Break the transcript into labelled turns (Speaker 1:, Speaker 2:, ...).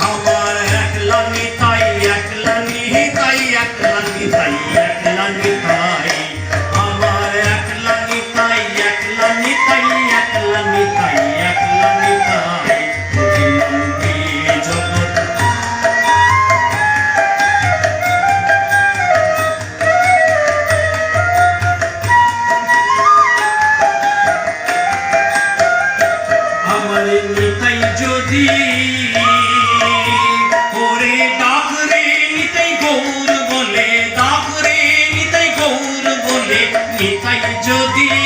Speaker 1: আমার একলা নিতাই একলা নিতাই একলা নিতাই একলা নিতাই আমার একলা নিতাই একলা নিতাই একলা নিতাই একলা নিতাই অভিনন্দী জগৎ আমার নিতাই যদি ওরে ডাক রে নিতাই গৌর বলে ডাক রে নিতাই গৌর বলে নিতাই যদি